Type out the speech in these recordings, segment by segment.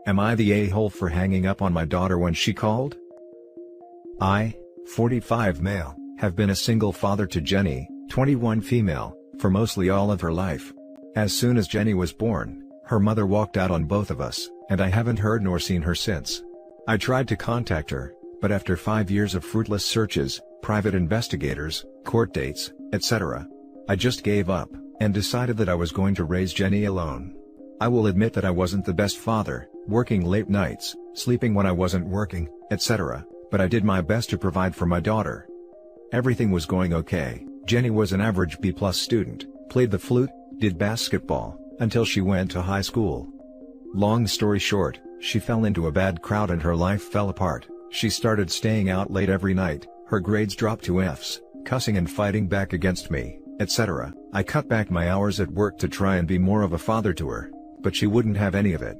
Am I the a-hole for hanging up on my daughter when she called? I, 45 male, have been a single father to Jenny, 21 female, for mostly all of her life. As soon as Jenny was born, her mother walked out on both of us, and I haven't heard nor seen her since. I tried to contact her, but after 5 years of fruitless searches, private investigators, court dates, etc., I just gave up, and decided that I was going to raise Jenny alone. I will admit that I wasn't the best father, working late nights, sleeping when I wasn't working, etc., but I did my best to provide for my daughter. Everything was going okay. Jenny was an average B+ student, played the flute, did basketball, until she went to high school. Long story short, she fell into a bad crowd and her life fell apart. She started staying out late every night, her grades dropped to F's, cussing and fighting back against me, etc. I cut back my hours at work to try and be more of a father to her, but she wouldn't have any of it.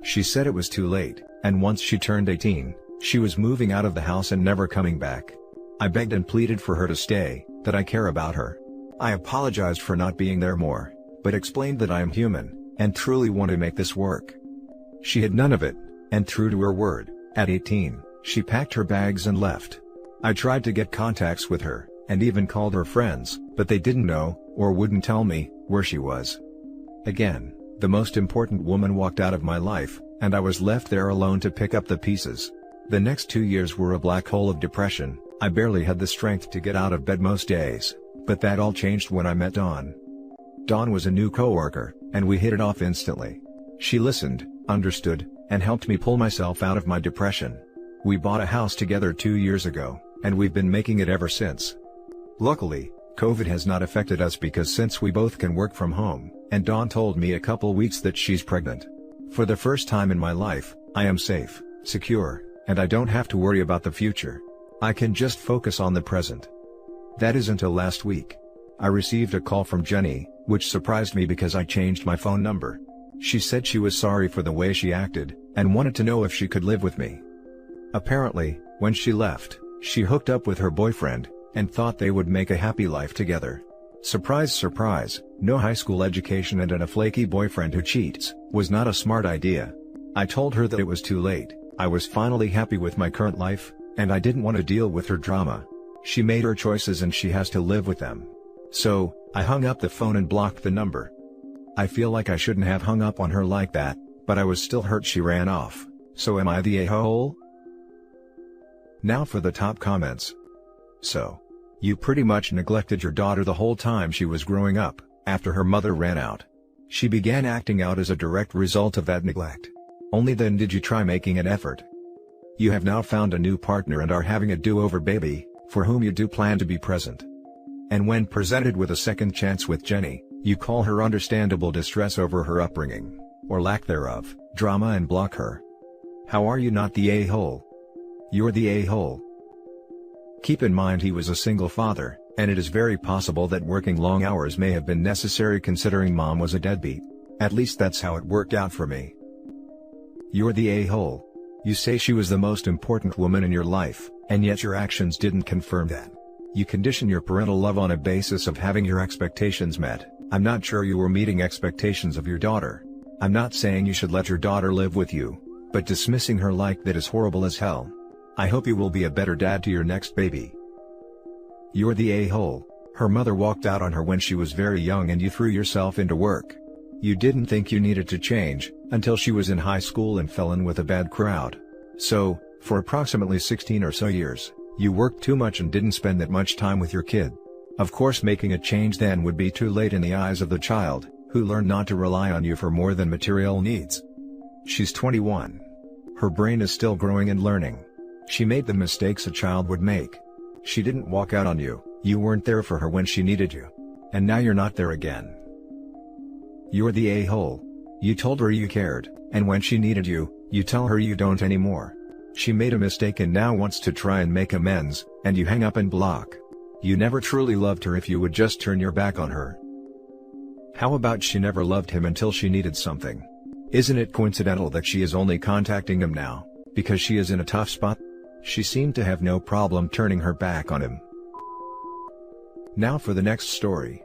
She said it was too late, and once she turned 18, she was moving out of the house and never coming back. I begged and pleaded for her to stay, that I care about her. I apologized for not being there more, but explained that I am human, and truly want to make this work. She had none of it, and true to her word, at 18, she packed her bags and left. I tried to get contacts with her, and even called her friends, but they didn't know, or wouldn't tell me, where she was. Again, the most important woman walked out of my life, and I was left there alone to pick up the pieces. The next 2 years were a black hole of depression. I barely had the strength to get out of bed most days, but that all changed when I met Dawn. Dawn was a new coworker, and we hit it off instantly. She listened, understood, and helped me pull myself out of my depression. We bought a house together 2 years ago, and we've been making it ever since. Luckily, COVID has not affected us because since we both can work from home, and Dawn told me a couple weeks that she's pregnant. For the first time in my life, I am safe, secure, and I don't have to worry about the future. I can just focus on the present. That is until last week. I received a call from Jenny, which surprised me because I changed my phone number. She said she was sorry for the way she acted, and wanted to know if she could live with me. Apparently, when she left, she hooked up with her boyfriend, and thought they would make a happy life together. Surprise surprise, no high school education and a flaky boyfriend who cheats, was not a smart idea. I told her that it was too late. I was finally happy with my current life, and I didn't want to deal with her drama. She made her choices and she has to live with them. So, I hung up the phone and blocked the number. I feel like I shouldn't have hung up on her like that, but I was still hurt she ran off. So am I the a-hole? Now for the top comments. So, you pretty much neglected your daughter the whole time she was growing up, after her mother ran out. She began acting out as a direct result of that neglect. Only then did you try making an effort. You have now found a new partner and are having a do-over baby, for whom you do plan to be present. And when presented with a second chance with Jenny, you call her understandable distress over her upbringing, or lack thereof, drama and block her. How are you not the a-hole? You're the a-hole. Keep in mind he was a single father, and it is very possible that working long hours may have been necessary considering mom was a deadbeat. At least that's how it worked out for me. You're the a-hole. You say she was the most important woman in your life, and yet your actions didn't confirm that. You condition your parental love on a basis of having your expectations met. I'm not sure you were meeting expectations of your daughter. I'm not saying you should let your daughter live with you, but dismissing her like that is horrible as hell. I hope you will be a better dad to your next baby. You're the a-hole. Her mother walked out on her when she was very young and you threw yourself into work. You didn't think you needed to change, until she was in high school and fell in with a bad crowd. So, for approximately 16 or so years, you worked too much and didn't spend that much time with your kid. Of course making a change then would be too late in the eyes of the child, who learned not to rely on you for more than material needs. She's 21. Her brain is still growing and learning. She made the mistakes a child would make. She didn't walk out on you, you weren't there for her when she needed you. And now you're not there again. You're the a-hole. You told her you cared, and when she needed you, you tell her you don't anymore. She made a mistake and now wants to try and make amends, and you hang up and block. You never truly loved her if you would just turn your back on her. How about she never loved him until she needed something? Isn't it coincidental that she is only contacting him now, because she is in a tough spot? She seemed to have no problem turning her back on him. Now for the next story.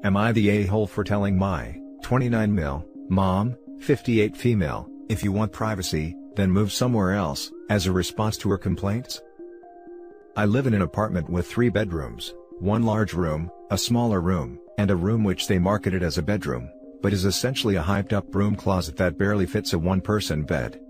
Am I the a-hole for telling my 29 male, mom, 58 female, If you want privacy, then move somewhere else, as a response to her complaints. I live in an apartment with 3 bedrooms, one large room, a smaller room, and a room which they marketed as a bedroom, but is essentially a hyped-up broom closet that barely fits a one-person bed.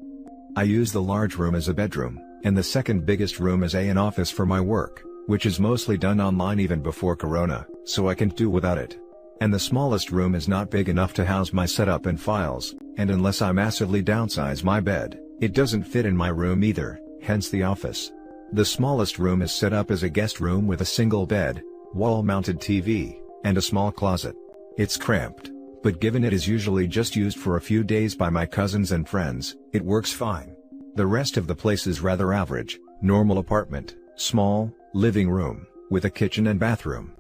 I use the large room as a bedroom, and the second biggest room as an office for my work, which is mostly done online even before Corona, so I can do without it. And the smallest room is not big enough to house my setup and files, and unless I massively downsize my bed, it doesn't fit in my room either, hence the office. The smallest room is set up as a guest room with a single bed, wall-mounted TV, and a small closet. It's cramped, but given it is usually just used for a few days by my cousins and friends, it works fine. The rest of the place is rather average, normal apartment, small, living room, with a kitchen and bathroom.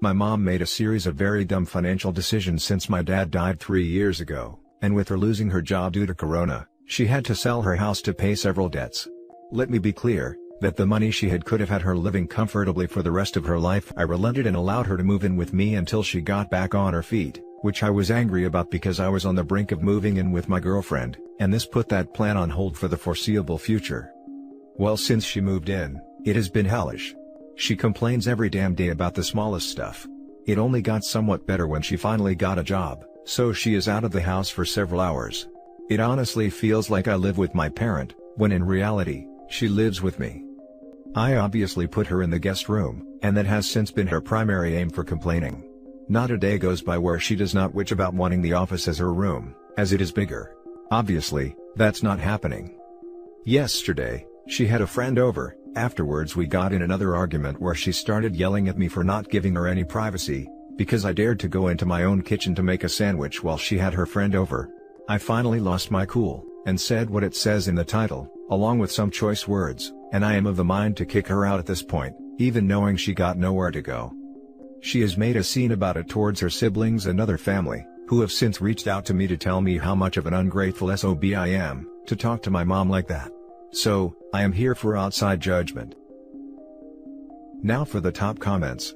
My mom made a series of very dumb financial decisions since my dad died 3 years ago, and with her losing her job due to Corona, she had to sell her house to pay several debts. Let me be clear, that the money she had could have had her living comfortably for the rest of her life. I relented and allowed her to move in with me until she got back on her feet, which I was angry about because I was on the brink of moving in with my girlfriend, and this put that plan on hold for the foreseeable future. Well, since she moved in, it has been hellish. She complains every damn day about the smallest stuff. It only got somewhat better when she finally got a job, so she is out of the house for several hours. It honestly feels like I live with my parent, when in reality, she lives with me. I obviously put her in the guest room, and that has since been her primary aim for complaining. Not a day goes by where she does not witch about wanting the office as her room, as it is bigger. Obviously, that's not happening. Yesterday, she had a friend over. Afterwards we got in another argument where she started yelling at me for not giving her any privacy, because I dared to go into my own kitchen to make a sandwich while she had her friend over. I finally lost my cool, and said what it says in the title, along with some choice words, and I am of the mind to kick her out at this point, even knowing she got nowhere to go. She has made a scene about it towards her siblings and other family, who have since reached out to me to tell me how much of an ungrateful SOB I am, to talk to my mom like that. So, I am here for outside judgment. Now for the top comments.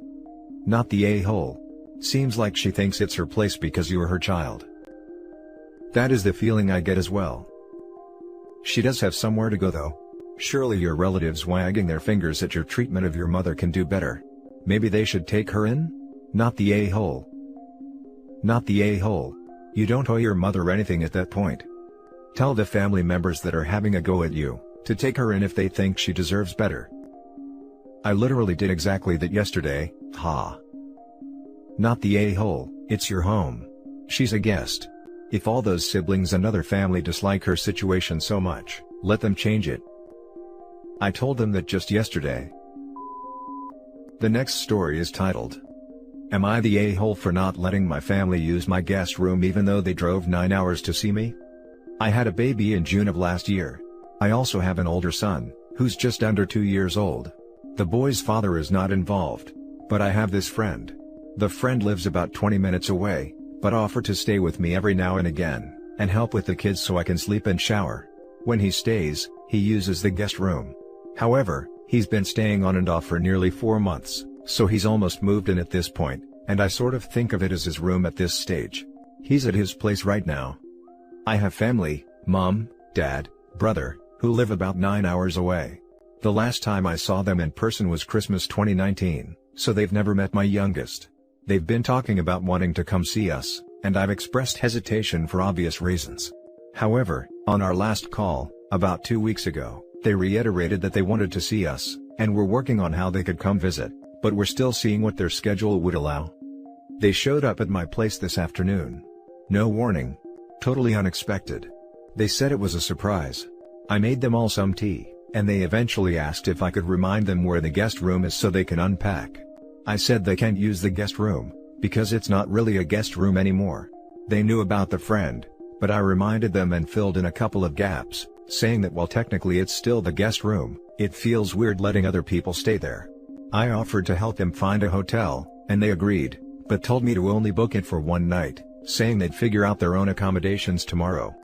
Not the a-hole. Seems like she thinks it's her place because you are her child. That is the feeling I get as well. She does have somewhere to go though. Surely your relatives wagging their fingers at your treatment of your mother can do better. Maybe they should take her in? Not the a-hole. Not the a-hole. You don't owe your mother anything at that point. Tell the family members that are having a go at you, to take her in if they think she deserves better. I literally did exactly that yesterday, ha. Not the a-hole, it's your home. She's a guest. If all those siblings and other family dislike her situation so much, let them change it. I told them that just yesterday. The next story is titled, Am I the a-hole for not letting my family use my guest room even though they drove 9 hours to see me? I had a baby in June of last year. I also have an older son, who's just under 2 years old. The boy's father is not involved, but I have this friend. The friend lives about 20 minutes away, but offered to stay with me every now and again, and help with the kids so I can sleep and shower. When he stays, he uses the guest room. However, he's been staying on and off for nearly 4 months, so he's almost moved in at this point, and I sort of think of it as his room at this stage. He's at his place right now. I have family, mom, dad, brother, who live about 9 hours away. The last time I saw them in person was Christmas 2019, so they've never met my youngest. They've been talking about wanting to come see us, and I've expressed hesitation for obvious reasons. However, on our last call, about 2 weeks ago, they reiterated that they wanted to see us, and were working on how they could come visit, but we're still seeing what their schedule would allow. They showed up at my place this afternoon. No warning. Totally unexpected. They said it was a surprise. I made them all some tea, and they eventually asked if I could remind them where the guest room is so they can unpack. I said they can't use the guest room, because it's not really a guest room anymore. They knew about the friend, but I reminded them and filled in a couple of gaps, saying that while technically it's still the guest room, it feels weird letting other people stay there. I offered to help them find a hotel, and they agreed, but told me to only book it for one night, saying they'd figure out their own accommodations tomorrow.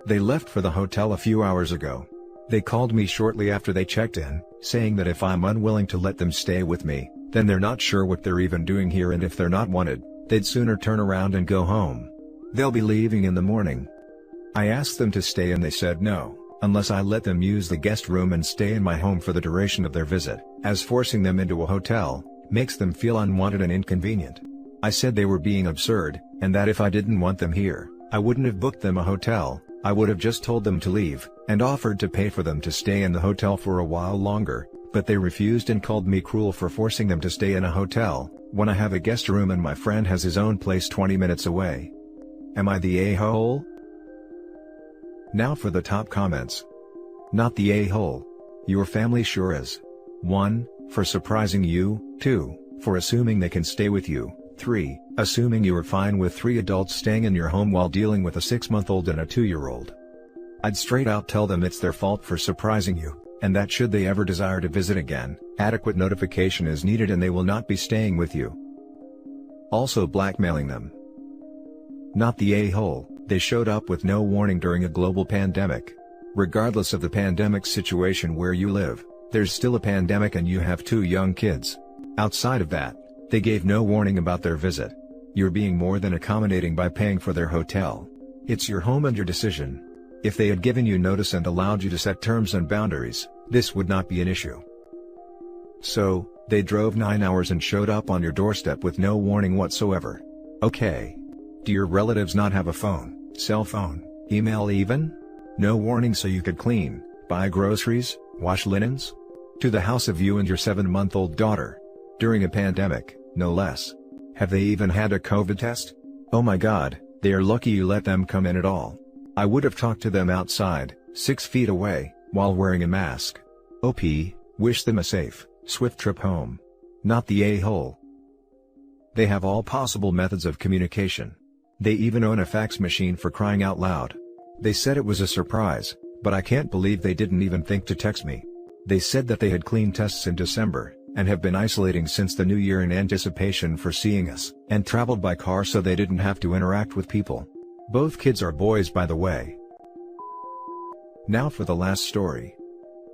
They left for the hotel a few hours ago. They called me shortly after they checked in, saying that if I'm unwilling to let them stay with me, then they're not sure what they're even doing here, and if they're not wanted, they'd sooner turn around and go home. They'll be leaving in the morning. I asked them to stay and they said no, unless I let them use the guest room and stay in my home for the duration of their visit, as forcing them into a hotel makes them feel unwanted and inconvenient. I said they were being absurd, and that if I didn't want them here, I wouldn't have booked them a hotel, I would have just told them to leave, and offered to pay for them to stay in the hotel for a while longer, but they refused and called me cruel for forcing them to stay in a hotel, when I have a guest room and my friend has his own place 20 minutes away. Am I the a-hole? Now for the top comments. Not the a-hole. Your family sure is. 1. For surprising you. 2. For assuming they can stay with you. 3. Assuming you are fine with 3 adults staying in your home while dealing with a 6-month-old and a 2-year-old. I'd straight out tell them it's their fault for surprising you, and that should they ever desire to visit again, adequate notification is needed and they will not be staying with you. Also blackmailing them. Not the a-hole. They showed up with no warning during a global pandemic. Regardless of the pandemic situation where you live, there's still a pandemic and you have 2 young kids. Outside of that, they gave no warning about their visit. You're being more than accommodating by paying for their hotel. It's your home and your decision. If they had given you notice and allowed you to set terms and boundaries, this would not be an issue. So, they drove 9 hours and showed up on your doorstep with no warning whatsoever. Okay. Do your relatives not have a phone, cell phone, email even? No warning so you could clean, buy groceries, wash linens? To the house of you and your 7-month-old daughter. During a pandemic, no less. Have they even had a COVID test? Oh my God, they are lucky you let them come in at all. I would have talked to them outside, 6 feet away, while wearing a mask. OP, wish them a safe, swift trip home. Not the a-hole. They have all possible methods of communication. They even own a fax machine for crying out loud. They said it was a surprise, but I can't believe they didn't even think to text me. They said that they had clean tests in December, and have been isolating since the new year in anticipation for seeing us, and traveled by car so they didn't have to interact with people. Both kids are boys by the way. Now for the last story.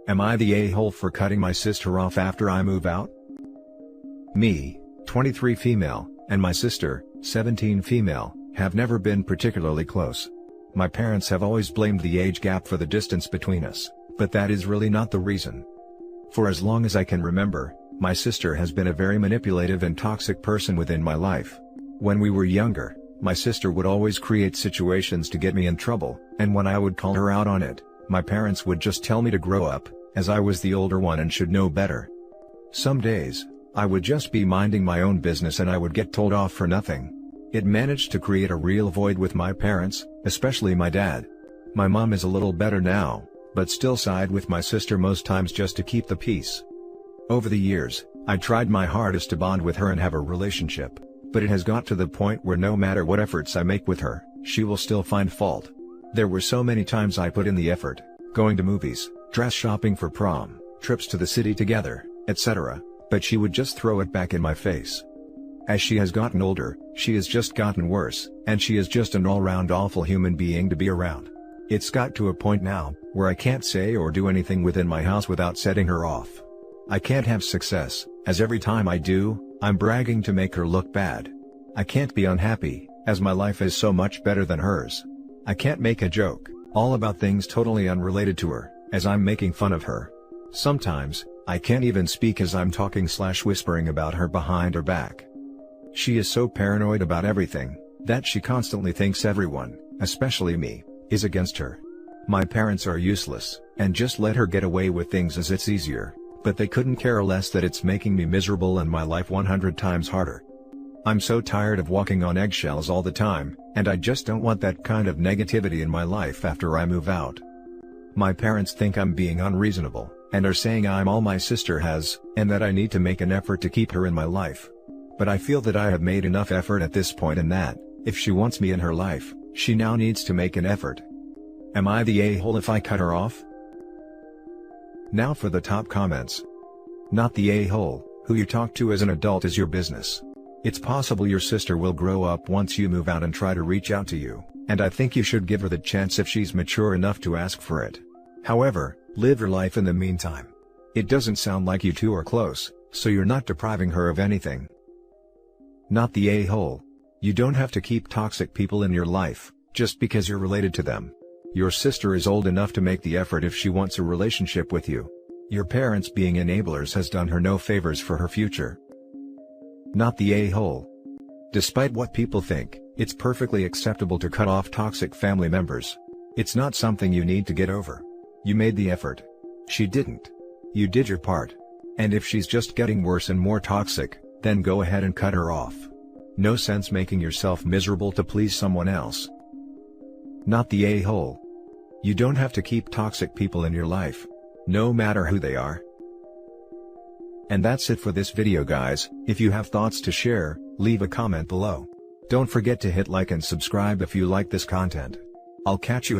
Am I the a-hole for cutting my sister off after I move out? Me, 23 female, and my sister, 17 female, have never been particularly close. My parents have always blamed the age gap for the distance between us, but that is really not the reason. For as long as I can remember, my sister has been a very manipulative and toxic person within my life. When we were younger, my sister would always create situations to get me in trouble, and when I would call her out on it, my parents would just tell me to grow up, as I was the older one and should know better. Some days, I would just be minding my own business and I would get told off for nothing. It managed to create a real void with my parents, especially my dad. My mom is a little better now, but still side with my sister most times just to keep the peace. Over the years, I tried my hardest to bond with her and have a relationship, but it has got to the point where no matter what efforts I make with her, she will still find fault. There were so many times I put in the effort, going to movies, dress shopping for prom, trips to the city together, etc., but she would just throw it back in my face. As she has gotten older, she has just gotten worse, and she is just an all-round awful human being to be around. It's got to a point now, where I can't say or do anything within my house without setting her off. I can't have success, as every time I do, I'm bragging to make her look bad. I can't be unhappy, as my life is so much better than hers. I can't make a joke, all about things totally unrelated to her, as I'm making fun of her. Sometimes, I can't even speak as I'm talking/whispering about her behind her back. She is so paranoid about everything, that she constantly thinks everyone, especially me, is against her. My parents are useless, and just let her get away with things as it's easier, but they couldn't care less that it's making me miserable and my life 100 times harder. I'm so tired of walking on eggshells all the time, and I just don't want that kind of negativity in my life after I move out. My parents think I'm being unreasonable, and are saying I'm all my sister has, and that I need to make an effort to keep her in my life. But I feel that I have made enough effort at this point and that, if she wants me in her life, she now needs to make an effort. Am I the a-hole if I cut her off? Now for the top comments. Not the a-hole, who you talk to as an adult is your business. It's possible your sister will grow up once you move out and try to reach out to you, and I think you should give her the chance if she's mature enough to ask for it. However, live your life in the meantime. It doesn't sound like you two are close, so you're not depriving her of anything. Not the a-hole. You don't have to keep toxic people in your life, just because you're related to them. Your sister is old enough to make the effort if she wants a relationship with you. Your parents being enablers has done her no favors for her future. Not the a-hole. Despite what people think, it's perfectly acceptable to cut off toxic family members. It's not something you need to get over. You made the effort. She didn't. You did your part. And if she's just getting worse and more toxic, then go ahead and cut her off. No sense making yourself miserable to please someone else. Not the a-hole. You don't have to keep toxic people in your life, no matter who they are. And that's it for this video, guys. If you have thoughts to share, leave a comment below. Don't forget to hit like and subscribe if you like this content. I'll catch you in the